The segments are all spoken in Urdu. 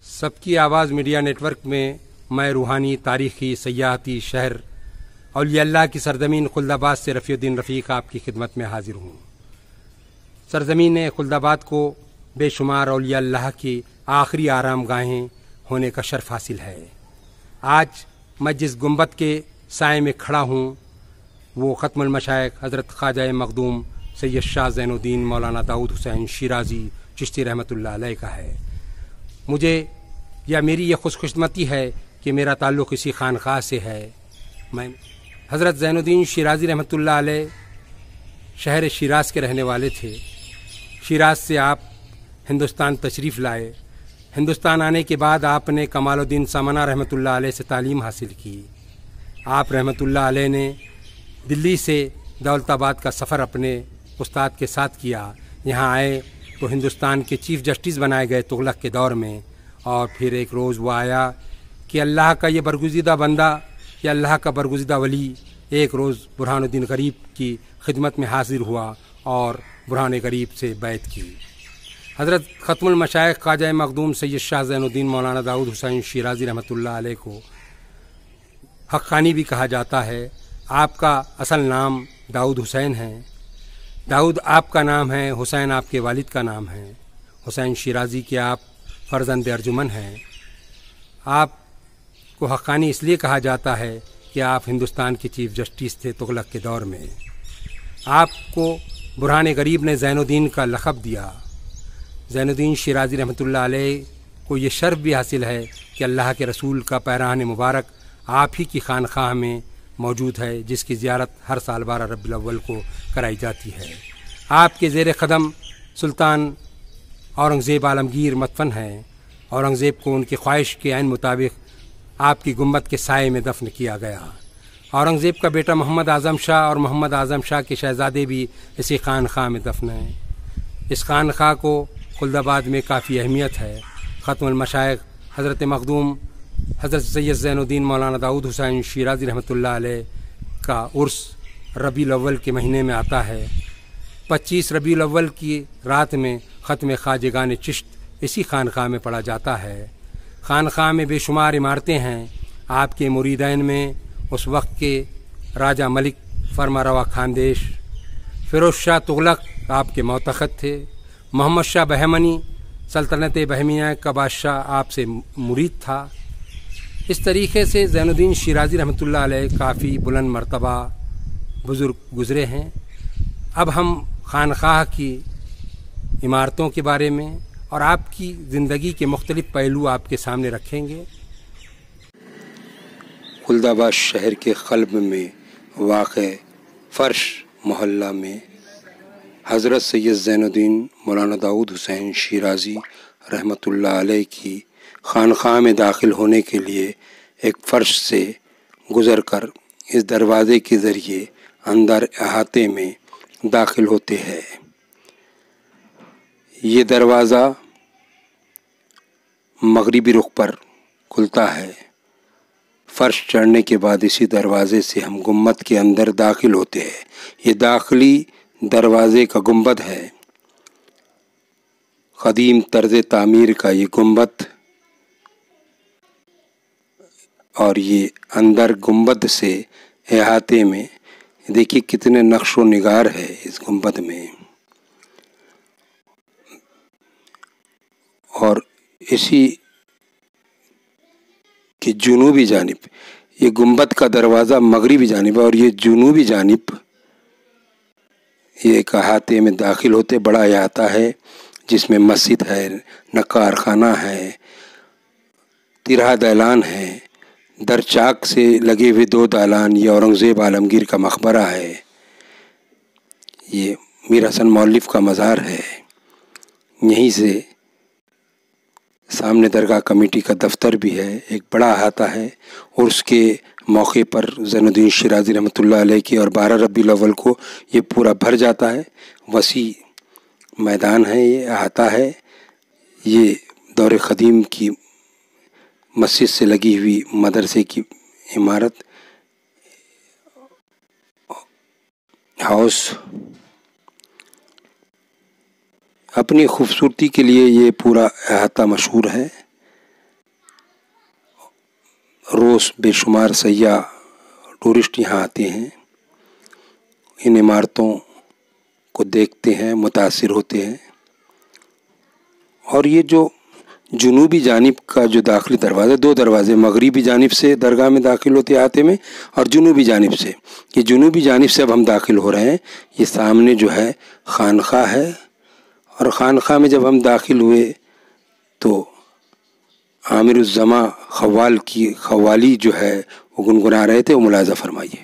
سب کی آواز میڈیا نیٹ ورک میں میں روحانی تاریخی سیاحتی شہر اولیاء اللہ کی سرزمین خلد آباد سے رفیع الدین رفیق آپ کی خدمت میں حاضر ہوں۔ سرزمین خلد آباد کو بے شمار اولیاء اللہ کی آخری آرام گاہیں ہونے کا شرف حاصل ہے۔ آج میں جس گنبد کے سائے میں کھڑا ہوں وہ ختم المشائخ حضرت خواجہ مخدوم سید شاہ زین الدین مولانا داؤد حسین شیرازی چشتی رحمۃ اللہ علیہ کا ہے۔ مجھے یا میری یہ خوش قسمتی ہے کہ میرا تعلق اسی خانقاہ سے ہے۔ میں حضرت زین الدین شیرازی رحمۃ اللہ علیہ شہر شیراز کے رہنے والے تھے۔ شیراز سے آپ ہندوستان تشریف لائے۔ ہندوستان آنے کے بعد آپ نے کمال الدین سامانہ رحمۃ اللہ علیہ سے تعلیم حاصل کی۔ آپ رحمۃ اللہ علیہ نے دلی سے دولت آباد کا سفر اپنے استاد کے ساتھ کیا۔ یہاں آئے تو ہندوستان کے چیف جسٹس بنائے گئے تغلق کے دور میں، اور پھر ایک روز وہ آیا کہ اللہ کا یہ برگزیدہ بندہ یا اللہ کا برگزیدہ ولی ایک روز برہان الدین غریب کی خدمت میں حاضر ہوا اور برہان غریب سے بیعت کی۔ حضرت ختم المشائخ خواجہ مخدوم سید شاہ زین الدین مولانا داؤد حسین شیرازی رحمۃ اللہ علیہ کو حقانی بھی کہا جاتا ہے۔ آپ کا اصل نام داؤد حسین ہے۔ داؤد آپ کا نام ہے، حسین آپ کے والد کا نام ہے۔ حسین شیرازی کے آپ فرزند ارجمن ہیں۔ آپ کو حقانی اس لیے کہا جاتا ہے کہ آپ ہندوستان کے چیف جسٹس تھے تغلق کے دور میں۔ آپ کو برہان غریب نے زین الدین کا لقب دیا۔ زین الدین شیرازی رحمۃ اللہ علیہ کو یہ شرف بھی حاصل ہے کہ اللہ کے رسول کا پیراہن مبارک آپ ہی کی خانقاہ میں موجود ہے، جس کی زیارت ہر سال 12 ربیع الاول کو کرائی جاتی ہے۔ آپ کے زیر قدم سلطان اورنگزیب عالمگیر مدفن ہیں۔ اورنگزیب کو ان کی خواہش کے عین مطابق آپ کی گنبد کے سائے میں دفن کیا گیا۔ اورنگزیب کا بیٹا محمد اعظم شاہ اور محمد اعظم شاہ کے شہزادے بھی اسی خانقاہ میں دفن ہیں۔ اس خانقاہ کو خلد آباد میں کافی اہمیت ہے۔ ختم المشائخ حضرت مخدوم حضرت سید زین الدین مولانا داؤد حسین شیرازی رحمۃ اللہ علیہ کا عرس ربیع الاول کے مہینے میں آتا ہے۔ 25 ربیع الاول کی رات میں ختم خواجگان چشت اسی خانقاہ میں پڑھا جاتا ہے۔ خانقاہ میں بے شمار عمارتیں ہیں۔ آپ کے مریدین میں اس وقت کے راجہ ملک فرمانروا خاندیش فیروز شاہ تغلق آپ کے معتقد تھے۔ محمد شاہ بہمنی سلطنت بہمیہ کا بادشاہ آپ سے مرید تھا۔ اس طریقے سے زین الدین شیرازی رحمۃ اللہ علیہ کافی بلند مرتبہ بزرگ گزرے ہیں۔ اب ہم خانقاہ کی عمارتوں کے بارے میں اور آپ کی زندگی کے مختلف پہلو آپ کے سامنے رکھیں گے۔ خلد آباد شہر کے قلب میں واقع فرش محلہ میں حضرت سید زین الدین مولانا داؤد حسین شیرازی رحمۃ اللہ علیہ کی خانقاہ میں داخل ہونے کے لیے ایک فرش سے گزر کر اس دروازے کے ذریعے اندر احاطے میں داخل ہوتے ہیں۔ یہ دروازہ مغربی رخ پر کھلتا ہے۔ فرش چڑھنے کے بعد اسی دروازے سے ہم گنبد کے اندر داخل ہوتے ہیں۔ یہ داخلی دروازے کا گنبد ہے۔ قدیم طرز تعمیر کا یہ گنبد، اور یہ اندر گنبد سے احاطے میں دیکھیے کتنے نقش و نگار ہے اس گنبد میں، اور اسی کی جنوبی جانب یہ گنبد کا دروازہ مغربی جانب ہے، اور یہ جنوبی جانب یہ ایک احاطے میں داخل ہوتے۔ بڑا احاطہ ہے جس میں مسجد ہے، نقار خانہ ہے، تیرہ دالان ہے، در چاک سے لگے ہوئے 2 دالان۔ یہ اورنگزیب عالمگیر کا مقبرہ ہے، یہ میر حسن مولف کا مزار ہے۔ یہیں سے سامنے درگاہ کمیٹی کا دفتر بھی ہے، ایک بڑا احاطہ ہے، اور اس کے موقع پر زین الدین شیرازی رحمۃ اللہ علیہ کی اور 12 ربیع الاول کو یہ پورا بھر جاتا ہے۔ وسیع میدان ہے، یہ احاطہ ہے۔ یہ دور قدیم کی مسجد سے لگی ہوئی مدرسے کی عمارت ہاؤس اپنی خوبصورتی کے لیے یہ پورا احاطہ مشہور ہے۔ روز بے شمار سیاح ٹورسٹ یہاں آتے ہیں، ان عمارتوں کو دیکھتے ہیں، متاثر ہوتے ہیں، اور یہ جو جنوبی جانب کا جو داخلی دروازہ، 2 دروازے، مغربی جانب سے درگاہ میں داخل ہوتے آتے میں اور جنوبی جانب سے، یہ جنوبی جانب سے اب ہم داخل ہو رہے ہیں۔ یہ سامنے جو ہے خانقاہ ہے، اور خانقاہ میں جب ہم داخل ہوئے تو عامر الزماں خوال کی خوالی جو ہے وہ گنگنا رہے تھے، وہ ملاحظہ فرمائیے۔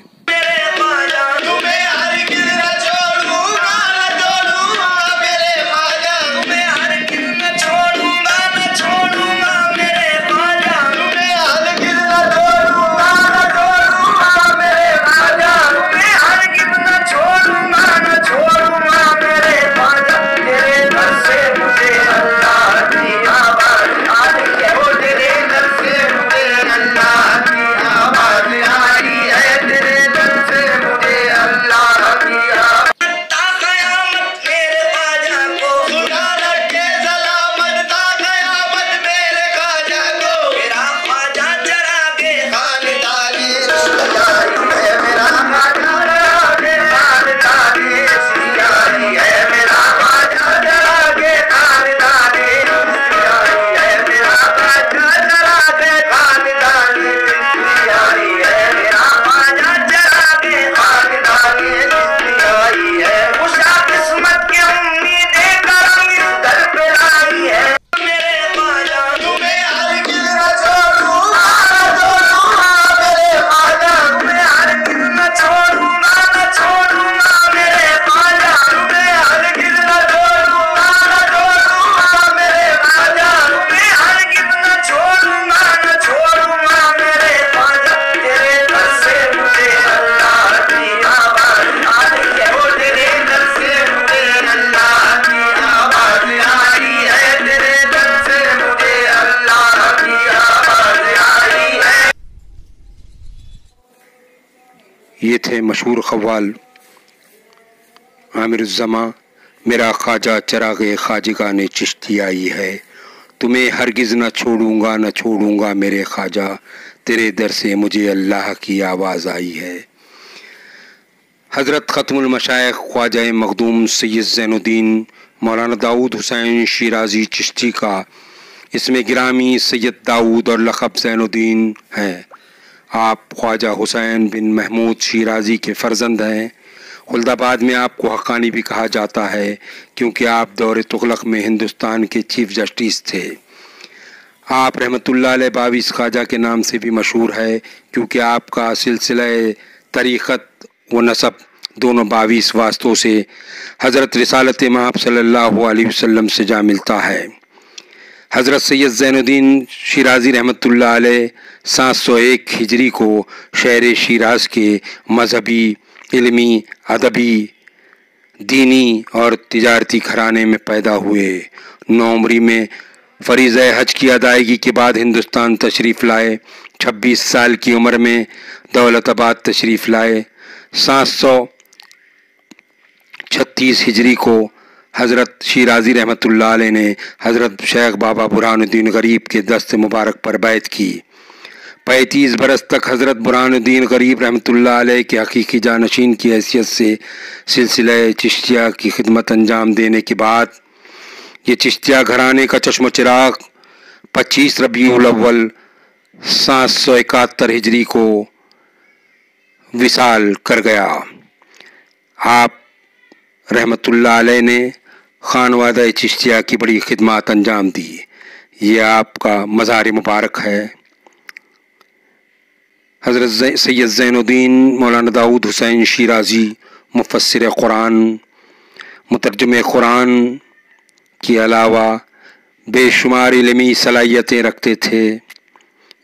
یہ تھے مشہور خوال عامر الزماں۔ میرا خواجہ چراغ خواجگاہ نے چشتی آئی ہے، تمہیں ہرگز نہ چھوڑوں گا نہ چھوڑوں گا میرے خواجہ، تیرے در سے مجھے اللہ کی آواز آئی ہے۔ حضرت ختم المشائخ خواجہ مخدوم سید زین الدین مولانا داؤد حسین شیرازی چشتی کا اسم گرامی سید داؤد اور لقب زین الدین ہیں۔ آپ خواجہ حسین بن محمود شیرازی کے فرزند ہیں۔ خلد آباد میں آپ کو حقانی بھی کہا جاتا ہے کیونکہ آپ دور تغلق میں ہندوستان کے چیف جسٹس تھے۔ آپ رحمۃ اللہ علیہ 22 خواجہ کے نام سے بھی مشہور ہے کیونکہ آپ کا سلسلہ طریقت و نسب دونوں 22 واسطوں سے حضرت رسالت مآب صلی اللہ علیہ وسلم سے جا ملتا ہے۔ حضرت سید زین الدین شیرازی رحمۃ اللہ علیہ 701 ہجری کو شہر شیراز کے مذہبی، علمی، ادبی، دینی اور تجارتی گھرانے میں پیدا ہوئے۔ 9 عمری میں فریضہ حج کی ادائیگی کے بعد ہندوستان تشریف لائے۔ 26 سال کی عمر میں دولت آباد تشریف لائے۔ 736 ہجری کو حضرت شیرازی رحمۃ اللہ علیہ نے حضرت شیخ بابا برہان الدین غریب کے دست مبارک پر بیعت کی۔ 35 برس تک حضرت برہان الدین غریب رحمۃ اللہ علیہ کے حقیقی جانشین کی حیثیت سے سلسلہ چشتیہ کی خدمت انجام دینے کے بعد یہ چشتیہ گھرانے کا چشم و چراغ 25 ربیع الاول 771 ہجری کو وصال کر گیا۔ آپ رحمۃ اللہ علیہ نے خانوادہ چشتیہ کی بڑی خدمات انجام دی۔ یہ آپ کا مزار مبارک ہے۔ حضرت سید زین الدین مولانا داؤد حسین شیرازی مفسر قرآن، مترجم قرآن کے علاوہ بے شمار علمی صلاحیتیں رکھتے تھے۔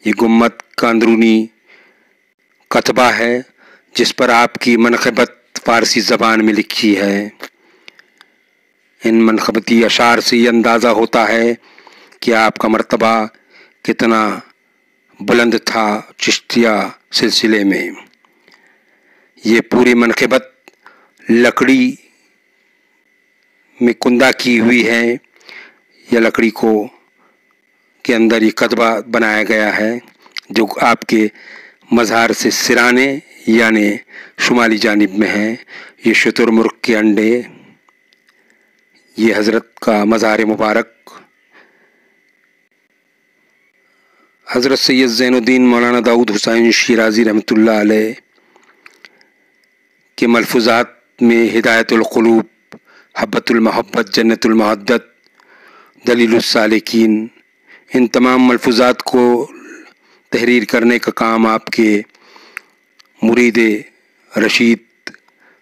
یہ گنبد کا اندرونی کتبہ ہے جس پر آپ کی منقبت فارسی زبان میں لکھی ہے۔ ان منقبتی اشعار سے یہ اندازہ ہوتا ہے کہ آپ کا مرتبہ کتنا بلند تھا چشتیہ سلسلے میں۔ یہ پوری منقبت لکڑی میں کندہ کی ہوئی ہے یا لکڑی کو کے اندر یہ کتبہ بنایا گیا ہے۔ جو آپ کے مزار سے سرانے یعنی شمالی جانب میں ہیں. یہ شتر مرغ کے انڈے، یہ حضرت کا مزار مبارک. حضرت سید زین الدین مولانا داؤد حسین شیرازی رحمۃ اللہ علیہ کے ملفوظات میں ہدایت القلوب، حبت المحبت، جنت المحدت، دلیل السالکین، ان تمام ملفوظات کو تحریر کرنے کا کام آپ کے مرید رشید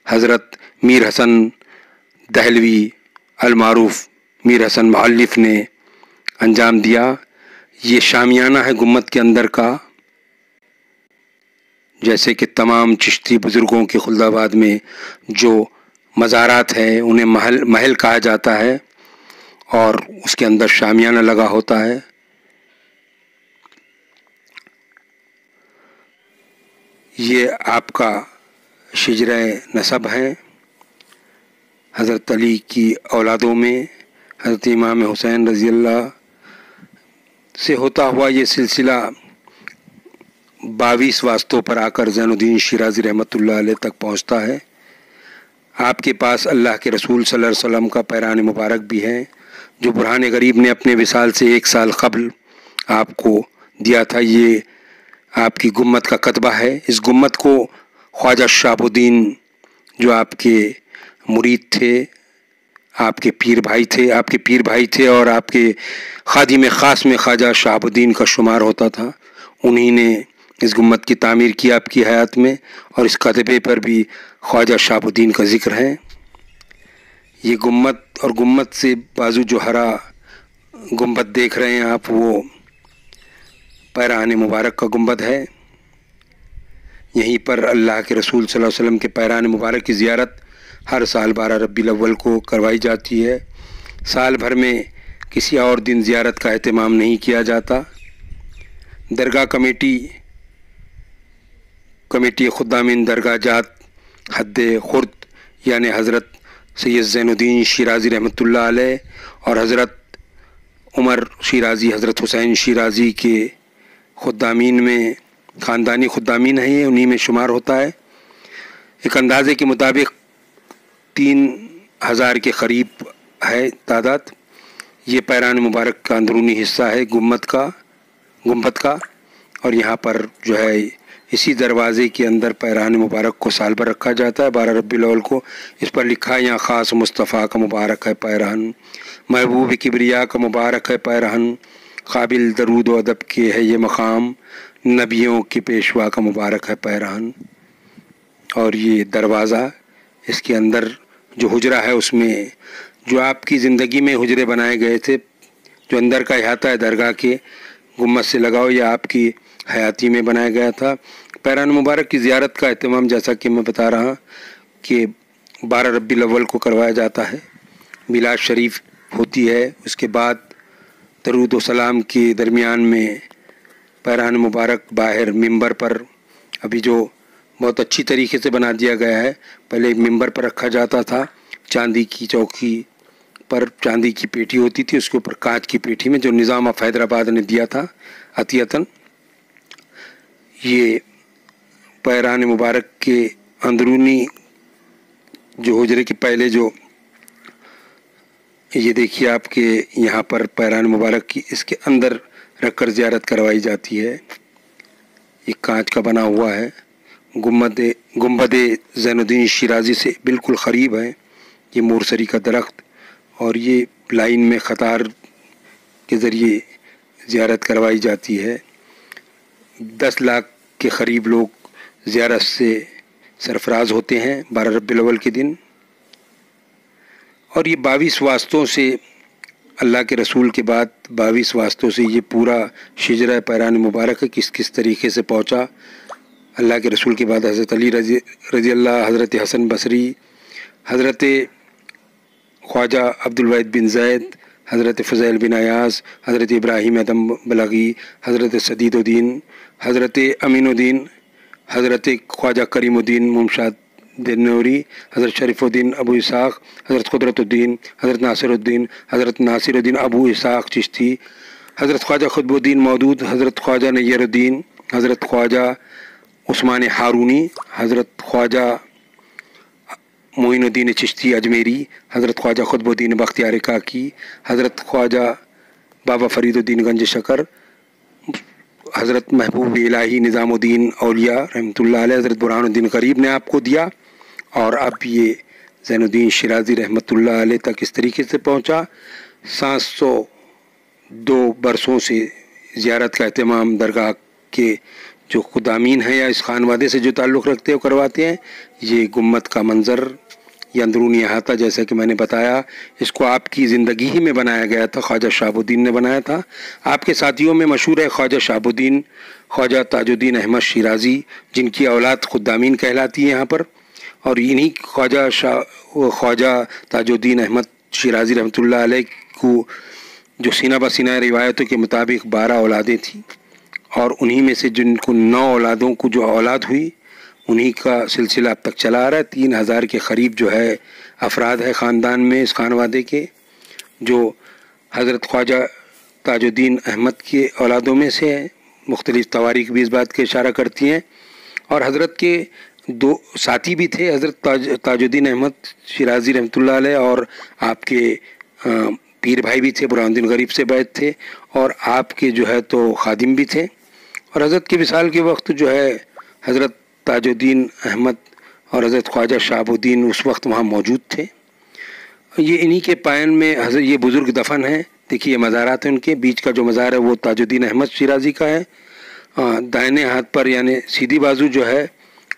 حضرت میر حسن دہلوی المعروف میر حسن مؤلف نے انجام دیا. یہ شامیانہ ہے گنبد کے اندر کا. جیسے کہ تمام چشتی بزرگوں کے خلد آباد میں جو مزارات ہیں انہیں محل کہا جاتا ہے اور اس کے اندر شامیانہ لگا ہوتا ہے. یہ آپ کا شجرہ نسب ہے. حضرت علی کی اولادوں میں حضرت امام حسین رضی اللہ سے ہوتا ہوا یہ سلسلہ 22 واسطوں پر آ کر زین الدین شیرازی رحمۃ اللہ علیہ تک پہنچتا ہے. آپ کے پاس اللہ کے رسول صلی اللہ علیہ وسلم کا پیران مبارک بھی ہے جو برہان غریب نے اپنے وصال سے 1 سال قبل آپ کو دیا تھا. یہ آپ کی گنبد کا کتبہ ہے. اس گنبد کو خواجہ شہاب الدین جو آپ کے مرید تھے، آپ کے پیر بھائی تھے اور آپ کے خادم خاص میں خواجہ شہاب الدین کا شمار ہوتا تھا، انہی نے اس گنبد کی تعمیر کی آپ کی حیات میں، اور اس کتبے پر بھی خواجہ شہاب الدین کا ذکر ہے. یہ گنبد اور گنبد سے بازو جو ہرا گنبد دیکھ رہے ہیں آپ، وہ پیران مبارک کا گنبد ہے. یہیں پر اللہ کے رسول صلی اللہ علیہ وسلم کے پیران مبارک کی زیارت ہر سال 12 ربیع الاول کو کروائی جاتی ہے. سال بھر میں کسی اور دن زیارت کا اہتمام نہیں کیا جاتا. درگاہ کمیٹی خدامین درگاہ جات حد خرد یعنی حضرت سید زین الدین شیرازی رحمۃ اللہ علیہ اور حضرت عمر شیرازی، حضرت حسین شیرازی کے خدامین میں خاندانی خدامین ہیں، یہ انہی میں شمار ہوتا ہے. ایک اندازے کے مطابق 3000 کے قریب ہے تعداد. یہ پیران مبارک کا اندرونی حصہ ہے گنبد کا، اور یہاں پر جو ہے اسی دروازے کے اندر پیران مبارک کو سال بھر رکھا جاتا ہے 12 ربیع الاول کو. اس پر لکھا ہے یہاں خاص مصطفیٰ کا مبارک ہے پیرہن، محبوب کبریا کا مبارک ہے پیرہن، قابل درود و ادب کے ہے یہ مقام، نبیوں کے پیشوا کا مبارک ہے پیرہن. اور یہ دروازہ، اس کے اندر جو حجرہ ہے اس میں جو آپ کی زندگی میں حجرے بنائے گئے تھے، جو اندر کا احاطہ ہے درگاہ کے گنبد سے لگاؤ، یہ آپ کی حیاتی میں بنایا گیا تھا. پیران مبارک کی زیارت کا اہتمام جیسا کہ میں بتا رہا کہ 12 ربیع الاول کو کروایا جاتا ہے. میلاد شریف ہوتی ہے، اس کے بعد درود و سلام کے درمیان میں پیران مبارک باہر ممبر پر، ابھی جو بہت اچھی طریقے سے بنا دیا گیا ہے، پہلے ممبر پر رکھا جاتا تھا، چاندی کی چوکی پر چاندی کی پیٹھی ہوتی تھی، اس کے اوپر کانچ کی پیٹھی میں جو نظام آف حیدرآباد نے دیا تھا عطیتاً. یہ پیران مبارک کے اندرونی جو حجرے کے پہلے جو یہ دیکھیے آپ کے یہاں پر پیران مبارک کی اس کے اندر رکھ کر زیارت کروائی جاتی ہے. یہ کانچ کا بنا ہوا ہے. گنبد زین الدین شیرازی سے بالکل قریب ہے یہ مورسری کا درخت، اور یہ لائن میں قطار کے ذریعے زیارت کروائی جاتی ہے. 10 لاکھ کے قریب لوگ زیارت سے سرفراز ہوتے ہیں 12 ربیع الاول کے دن. اور یہ 22 واسطوں سے، اللہ کے رسول کے بعد 22 واسطوں سے یہ پورا شجرہ پیران مبارک ہے کس طریقے سے پہنچا. اللہ کے رسول کے بعد حضرت علی رضی اللہ، حضرت حسن بصری، حضرت خواجہ عبدالواحد بن زید، حضرت فضیل بن ایاز، حضرت ابراہیم ادم بلغی، حضرت سدید الدین، حضرت امین الدین، حضرت خواجہ کریم الدین ممشاد دنوری، حضرت شریف الدین ابو اسحاق، حضرت قدرت الدین، حضرت ناصر الدین ابو اسحاق چشتی، حضرت خواجہ قطب الدین مودود، حضرت خواجہ نیر الدین حضرت خواجہ عثمان ہارونی، حضرت خواجہ معین الدین چشتی اجمیری، حضرت خواجہ قطب الدین بختیار کاکی، حضرت خواجہ بابا فرید الدین گنج شکر، حضرت محبوب الہی نظام الدین اولیاء رحمۃ اللہ علیہ، حضرت برہان الدین غریب نے آپ کو دیا، اور اب یہ زین الدین شیرازی رحمۃ اللہ علیہ تک اس طریقے سے پہنچا۔ 702 برسوں سے زیارت کا اہتمام درگاہ کے جو خدامین ہیں یا اس خانوادے سے جو تعلق رکھتے ہیں کرواتے ہیں۔ یہ گنبد کا منظر، یہ اندرونی احاطہ جیسا کہ میں نے بتایا، اس کو آپ کی زندگی ہی میں بنایا گیا تھا، خواجہ شہاب الدین نے بنایا تھا۔ آپ کے ساتھیوں میں مشہور ہے خواجہ شہاب الدین، خواجہ تاج الدین احمد شیرازی، جن کی اولاد خدامین کہلاتی ہے یہاں پر، اور انہی خواجہ تاج الدین احمد شیرازی رحمۃ اللہ علیہ کو جو سینہ بہ سینہ روایتوں کے مطابق 12 اولادیں تھیں، اور انہی میں سے جن کو 9 اولادوں کو جو اولاد ہوئی انہی کا سلسلہ اب تک چلا آ رہا ہے۔ 3000 کے قریب جو ہے افراد ہے خاندان میں، اس خانوادے کے، جو حضرت خواجہ تاج الدین احمد کے اولادوں میں سے ہیں۔ مختلف تواریخ بھی اس بات کے اشارہ کرتی ہیں، اور حضرت کے 2 ساتھی بھی تھے، حضرت تاج الدین احمد شیرازی رحمۃ اللہ علیہ، اور آپ کے پیر بھائی بھی تھے، برہان الدین غریب سے بیعت تھے، اور آپ کے جو ہے تو خادم بھی تھے۔ اور حضرت کے وصال کے وقت جو ہے حضرت تاج الدین احمد اور حضرت خواجہ شہاب الدین اس وقت وہاں موجود تھے۔ یہ انہی کے پائن میں حضرت یہ بزرگ دفن ہیں۔ دیکھیے یہ مزارات ہیں ان کے، بیچ کا جو مزار ہے وہ تاج الدین احمد شیرازی کا ہے، دائنے ہاتھ پر یعنی سیدھی بازو جو ہے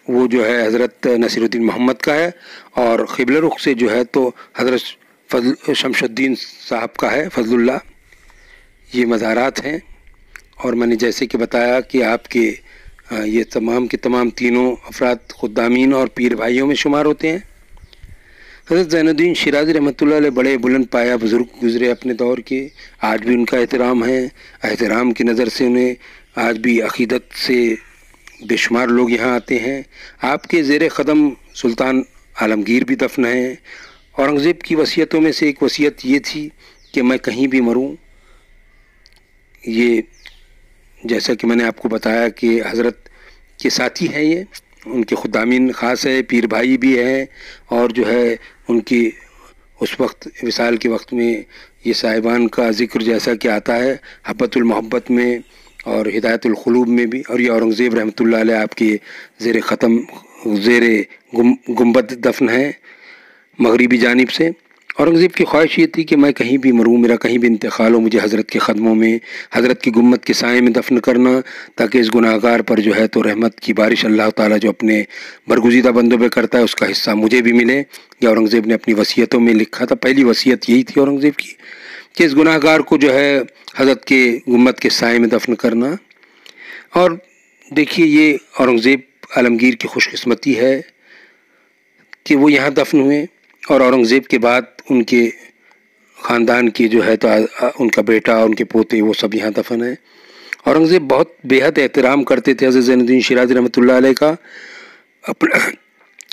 وہ جو ہے حضرت نصیر الدین محمد کا ہے، اور قبلہ رخ سے جو ہے تو حضرت شمس الدین صاحب کا ہے، فضل اللہ۔ یہ مزارات ہیں، اور میں نے جیسے کہ بتایا کہ آپ کے یہ تمام کے تمام تینوں افراد خدامین اور پیر بھائیوں میں شمار ہوتے ہیں۔ حضرت زین الدین شیرازی رحمۃ اللہ علیہ بڑے بلند پایہ بزرگ گزرے اپنے دور کے، آج بھی ان کا احترام ہے، احترام کی نظر سے انہیں آج بھی عقیدت سے بے شمار لوگ یہاں آتے ہیں۔ آپ کے زیر قدم سلطان عالمگیر بھی دفن ہیں۔ اورنگزیب کی وصیتوں میں سے ایک وصیت یہ تھی کہ میں کہیں بھی مروں۔ یہ جیسا کہ میں نے آپ کو بتایا کہ حضرت کے ساتھی ہیں، یہ ان کے خدامین خاص ہے، پیر بھائی بھی ہیں، اور جو ہے ان کی اس وقت وصال کے وقت میں یہ صاحبان کا ذکر جیسا کہ آتا ہے حبت المحبت میں اور ہدایت القلوب میں بھی، اور یہ اورنگزیب رحمۃ اللہ علیہ آپ کے زیر گنبد دفن ہیں مغربی جانب سے۔ اورنگزیب کی خواہش یہ تھی کہ میں کہیں بھی مروں، میرا کہیں بھی انتقال ہو، مجھے حضرت کے قدموں میں، حضرت کی گنبد کے سائے میں دفن کرنا، تاکہ اس گناہگار پر جو ہے تو رحمت کی بارش اللہ تعالیٰ جو اپنے برگزیدہ بندوں پہ کرتا ہے اس کا حصہ مجھے بھی ملے۔ یہ اورنگزیب نے اپنی وصیتوں میں لکھا تھا، پہلی وصیت یہی تھی اورنگزیب کی کہ اس گناہگار کو جو ہے حضرت کے گنبد کے سائے میں دفن کرنا۔ اور دیکھیے یہ اورنگزیب عالمگیر کی خوش قسمتی ہے کہ وہ یہاں دفن ہوئے، اور اورنگزیب کے بعد ان کے خاندان کی جو ہے تو ان کا بیٹا، ان کے پوتے، وہ سب یہاں دفن ہیں۔ اورنگزیب بہت بے حد احترام کرتے تھے حضرت زین الدین شیرازی رحمۃ اللہ علیہ کا۔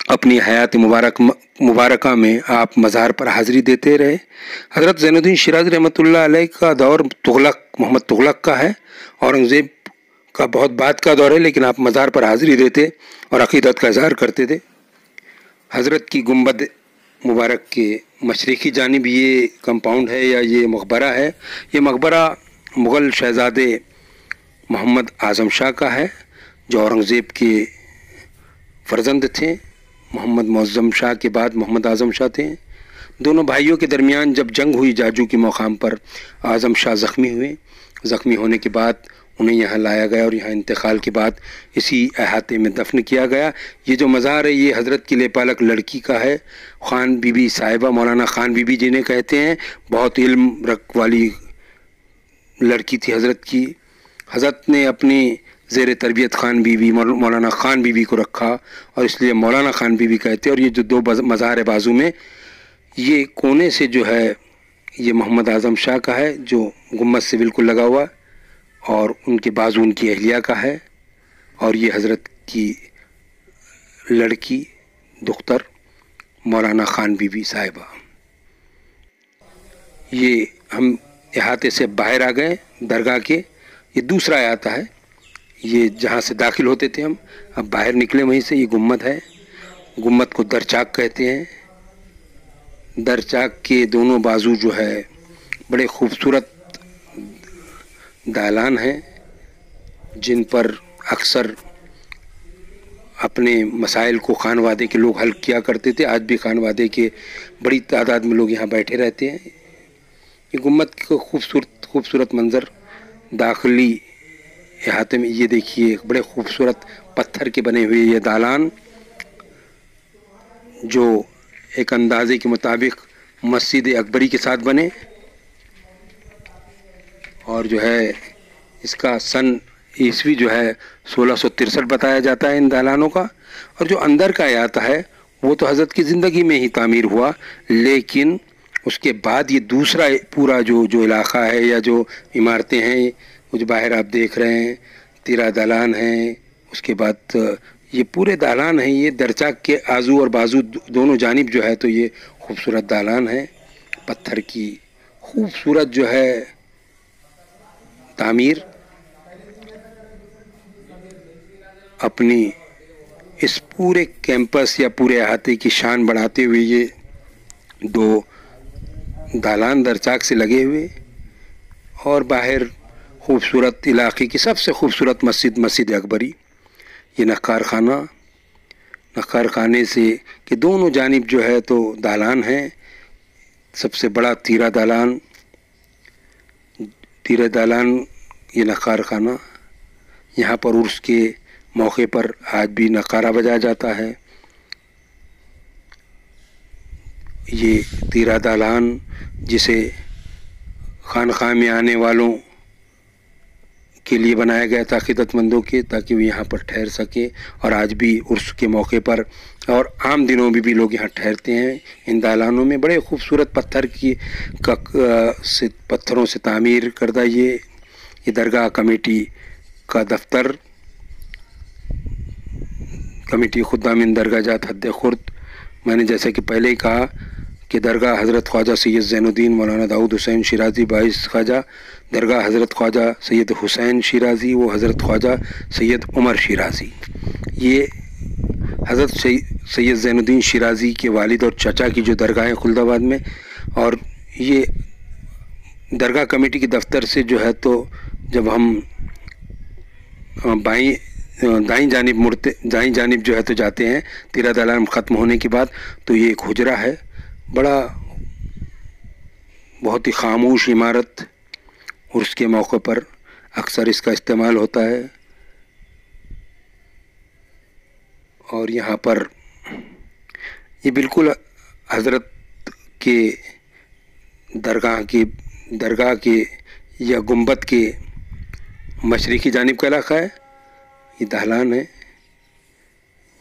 اپنی حیات مبارکہ میں آپ مزار پر حاضری دیتے رہے۔ حضرت زین الدین شیرازی رحمۃ اللہ علیہ کا دور محمد تغلق کا ہے، اورنگزیب کا بہت بعد کا دور ہے، لیکن آپ مزار پر حاضری دیتے اور عقیدت کا اظہار کرتے تھے۔ حضرت کی گنبد مبارک کے مشرقی جانب یہ کمپاؤنڈ ہے یا یہ مقبرہ ہے۔ یہ مقبرہ مغل شہزادے محمد اعظم شاہ کا ہے، جو اورنگزیب کے فرزند تھے۔ محمد معظم شاہ کے بعد محمد اعظم شاہ تھے۔ دونوں بھائیوں کے درمیان جب جنگ ہوئی جاجو کے مقام پر، اعظم شاہ زخمی ہوئے۔ زخمی ہونے کے بعد انہیں یہاں لایا گیا، اور یہاں انتقال کے بعد اسی احاطے میں دفن کیا گیا۔ یہ جو مزار ہے یہ حضرت کی لیپالک لڑکی کا ہے، خان بی بی صاحبہ، مولانا خان بی بی جنہیں کہتے ہیں، بہت علم رکھ والی لڑکی تھی حضرت کی۔ حضرت نے اپنی زیر تربیت Khan be be Maulana Khan be be کو رکھا، اور اس لیے مولانا خان بی بی کہتے ہیں۔ اور یہ جو 2 مزار ہے بازو میں، یہ کونے سے جو ہے یہ محمد اعظم شاہ کا ہے جو گنبد سے بالکل لگا ہوا، اور ان کے بازو ان کی اہلیہ کا ہے، اور یہ حضرت کی لڑکی دختر مولانا خان بی بی صاحبہ۔ یہ ہم احاطے سے باہر آ گئے درگاہ کے، یہ دوسرا احاطہ ہے۔ یہ جہاں سے داخل ہوتے تھے ہم، اب باہر نکلے وہیں سے. یہ گنبد ہے، گنبد کو درچاک کہتے ہیں. درچاک کے دونوں بازو جو ہے بڑے خوبصورت دالان ہیں جن پر اکثر اپنے مسائل کو خانوادے کے لوگ حل کیا کرتے تھے. آج بھی خانوادے کے بڑی تعداد میں لوگ یہاں بیٹھے رہتے ہیں. یہ گنبد کا خوبصورت منظر داخلی احاطے میں. یہ دیکھیے بڑے خوبصورت پتھر کے بنے ہوئے یہ دالان جو ایک اندازے کے مطابق مسجد اکبری کے ساتھ بنے، اور جو ہے اس کا سن عیسوی جو ہے 1663 بتایا جاتا ہے ان دالانوں کا. اور جو اندر کا احاطہ ہے وہ تو حضرت کی زندگی میں ہی تعمیر ہوا، لیکن اس کے بعد یہ دوسرا پورا جو علاقہ ہے یا جو عمارتیں ہیں وہ جو باہر آپ دیکھ رہے ہیں، تیرا دالان ہیں. اس کے بعد یہ پورے دالان ہیں. یہ درچاک کے آزو اور بازو دونوں جانب جو ہے تو یہ خوبصورت دالان ہے، پتھر کی خوبصورت جو ہے تعمیر. اپنی اس پورے کیمپس یا پورے احاطے کی شان بڑھاتے ہوئے یہ دو دالان درچاک سے لگے ہوئے، اور باہر خوبصورت علاقے کی سب سے خوبصورت مسجد اکبری. یہ نقار خانے سے کہ دونوں جانب جو ہے تو دالان ہیں. سب سے بڑا تیرا دالان یہ نقار خانہ. یہاں پر عرس کے موقع پر آج بھی نقارہ بجایا جاتا ہے. یہ تیرا دالان جسے خانقاہ میں آنے والوں کے لیے بنایا گیا تھا، خدمت مندوں کے، تاکہ وہ یہاں پر ٹھہر سکے. اور آج بھی عرس کے موقع پر اور عام دنوں میں بھی لوگ یہاں ٹھہرتے ہیں. ان دالانوں میں بڑے خوبصورت پتھروں سے تعمیر کردہ یہ درگاہ کمیٹی کا دفتر، کمیٹی خدامین درگاہ جات حد خرد. میں نے جیسا کہ پہلے ہی کہا کہ درگاہ حضرت خواجہ سید زین الدین مولانا داؤد حسین شیرازی باعث خواجہ، درگاہ حضرت خواجہ سید حسین شیرازی وہ حضرت خواجہ سید عمر شیرازی. یہ حضرت سید زین الدین شیرازی کے والد اور چچا کی جو درگاہ ہیں خلد آباد میں. اور یہ درگاہ کمیٹی کے دفتر سے جو ہے تو جب ہم دائیں جانب جو ہے تو جاتے ہیں تیرا دالان ختم ہونے کے بعد، تو یہ ایک حجرہ ہے، بہت ہی خاموش عمارت. عرس کے موقع پر اکثر اس کا استعمال ہوتا ہے. اور یہاں پر یہ بالکل حضرت کے درگاہ کے یا گنبد کے مشرقی جانب کا علاقہ ہے. یہ دالان ہے.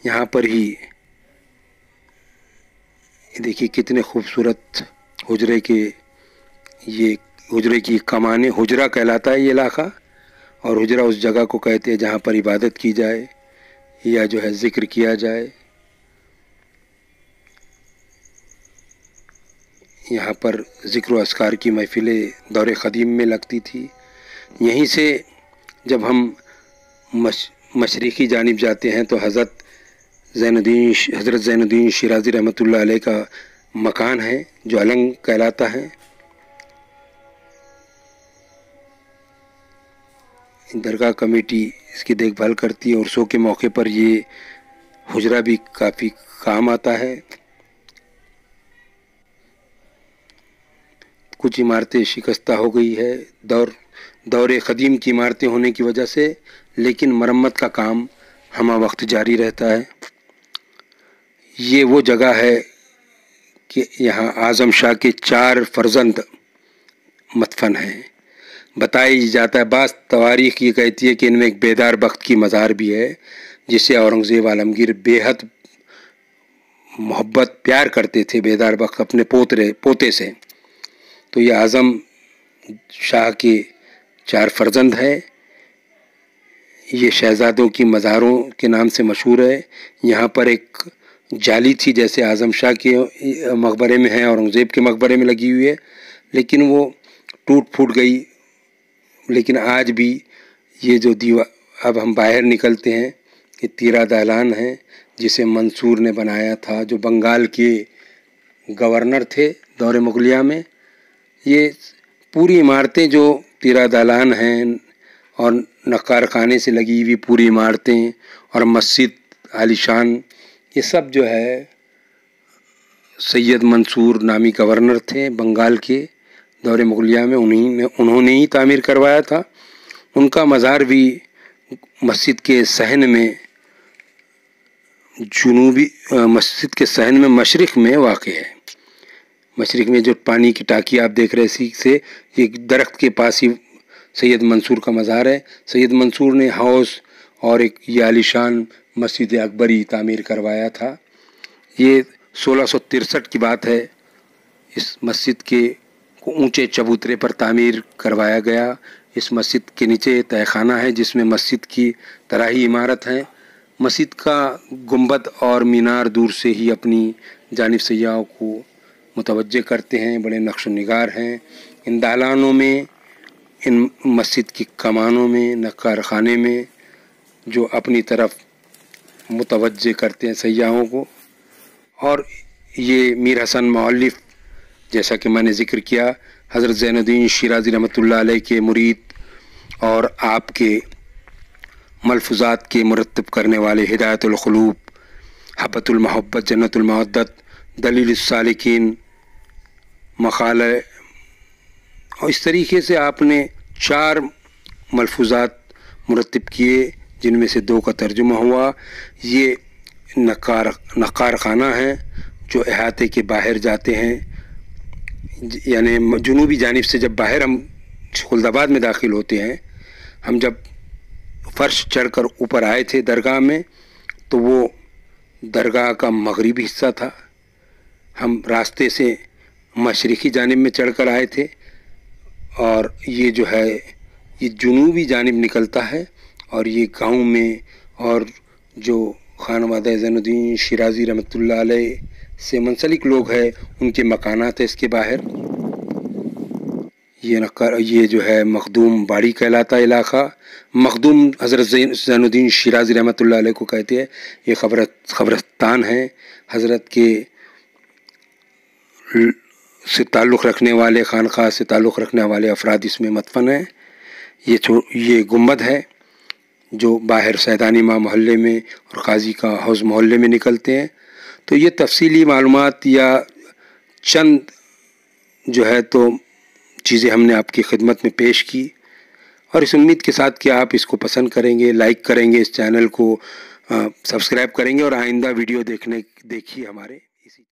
یہاں پر ہی دیکھیے کتنے خوبصورت حجرے کی کمانیں. حجرہ کہلاتا ہے یہ علاقہ، اور حجرہ اس جگہ کو کہتے ہیں جہاں پر عبادت کی جائے یا جو ہے ذکر کیا جائے. یہاں پر ذکر و اذکار کی محفلیں دور قدیم میں لگتی تھی. یہیں سے جب ہم مشرقی جانب جاتے ہیں تو حضرت زین الدین شیرازی رحمۃ اللہ علیہ کا مکان ہے جو النگ کہلاتا ہے. درگاہ کمیٹی اس کی دیکھ بھال کرتی ہے. عرسوں کے موقع پر یہ حجرہ بھی کافی کام آتا ہے. کچھ عمارتیں شکستہ ہو گئی ہے دور قدیم کی عمارتیں ہونے کی وجہ سے، لیکن مرمت کا کام ہمہ وقت جاری رہتا ہے. یہ وہ جگہ ہے کہ یہاں اعظم شاہ کے 4 فرزند مدفن ہیں. بتایا جاتا ہے، بعض تواریخ یہ کہتی ہے کہ ان میں ایک بیدار بخت کی مزار بھی ہے جسے اورنگزیب عالمگیر بے حد محبت پیار کرتے تھے، بیدار بخت اپنے پوتے سے. تو یہ اعظم شاہ کے 4 فرزند ہیں. یہ شہزادوں کی مزاروں کے نام سے مشہور ہے. یہاں پر ایک جالی تھی جیسے اعظم شاہ کے مقبرے میں ہے، اورنگزیب کے مقبرے میں لگی ہوئی ہے، لیکن وہ ٹوٹ پھوٹ گئی. لیکن آج بھی یہ جو اب ہم باہر نکلتے ہیں کہ تیرا دالان ہے جسے منصور نے بنایا تھا، جو بنگال کے گورنر تھے دور مغلیہ میں۔ یہ پوری عمارتیں جو تیرا دالان ہیں اور نقار خانے سے لگی ہوئی پوری عمارتیں اور مسجد عالی شان، یہ سب جو ہے سید منصور نامی گورنر تھے بنگال کے دور مغلیہ میں، انہوں نے ہی تعمیر کروایا تھا۔ ان کا مزار بھی مسجد کے صحن میں مسجد کے صحن میں مشرق میں واقع ہے۔ مشرق میں جو پانی کی ٹاکی آپ دیکھ رہے سی سے، یہ درخت کے پاس ہی سید منصور کا مزار ہے۔ سید منصور نے ہاؤس اور ایک یہ عالیشان مسجد اکبری تعمیر کروایا تھا۔ یہ 1663 کی بات ہے۔ اس مسجد کے اونچے چبوترے پر تعمیر کروایا گیا۔ اس مسجد کے نیچے تہہ خانہ ہے جس میں مسجد کی طرح ہی عمارت ہے۔ مسجد کا گنبد اور مینار دور سے ہی اپنی جانب سیاحوں کو متوجہ کرتے ہیں، بڑے نقش و نگار ہیں۔ ان دالانوں میں، ان مسجد کی کمانوں میں، نقار خانے میں جو اپنی طرف متوجہ کرتے ہیں سیاحوں کو۔ اور یہ میر حسن مؤلف، جیسا کہ میں نے ذکر کیا، حضرت زین الدین شیرازی رحمۃ اللہ علیہ کے مرید اور آپ کے ملفوظات کے مرتب کرنے والے ہدایت القلوب، حبۃ المحبت، جنت المودت، دلیل السالکین، مقالہ، اور اس طریقے سے آپ نے 4 ملفوظات مرتب کیے جن میں سے 2 کا ترجمہ ہوا۔ یہ نقار خانہ ہیں جو احاطے کے باہر جاتے ہیں، یعنی جنوبی جانب سے جب باہر ہم خلد آباد میں داخل ہوتے ہیں، ہم جب فرش چڑھ کر اوپر آئے تھے درگاہ میں تو وہ درگاہ کا مغربی حصہ تھا۔ ہم راستے سے مشرقی جانب میں چڑھ کر آئے تھے اور یہ جو ہے یہ جنوبی جانب نکلتا ہے، اور یہ گاؤں میں اور جو خانوادہ زین الدین شیرازی رحمۃ اللہ علیہ سے منسلک لوگ ہیں ان کے مکانات ہیں اس کے باہر۔ یہ جو ہے مخدوم باڑی کہلاتا علاقہ۔ مخدوم حضرت زین الدین شیرازی رحمۃ اللہ علیہ کو کہتے ہیں۔ یہ قبرستان ہے، حضرت کے سے تعلق رکھنے والے، خانقاہ سے تعلق رکھنے والے افراد اس میں مدفن ہیں۔ یہ گنبد ہے جو باہر سیدانی ماں محلے میں اور قاضی کا حوض محلے میں نکلتے ہیں۔ تو یہ تفصیلی معلومات یا چند جو ہے تو چیزیں ہم نے آپ کی خدمت میں پیش کی، اور اس امید کے ساتھ کہ آپ اس کو پسند کریں گے، لائک کریں گے، اس چینل کو سبسکرائب کریں گے اور آئندہ ویڈیو دیکھیے ہمارے۔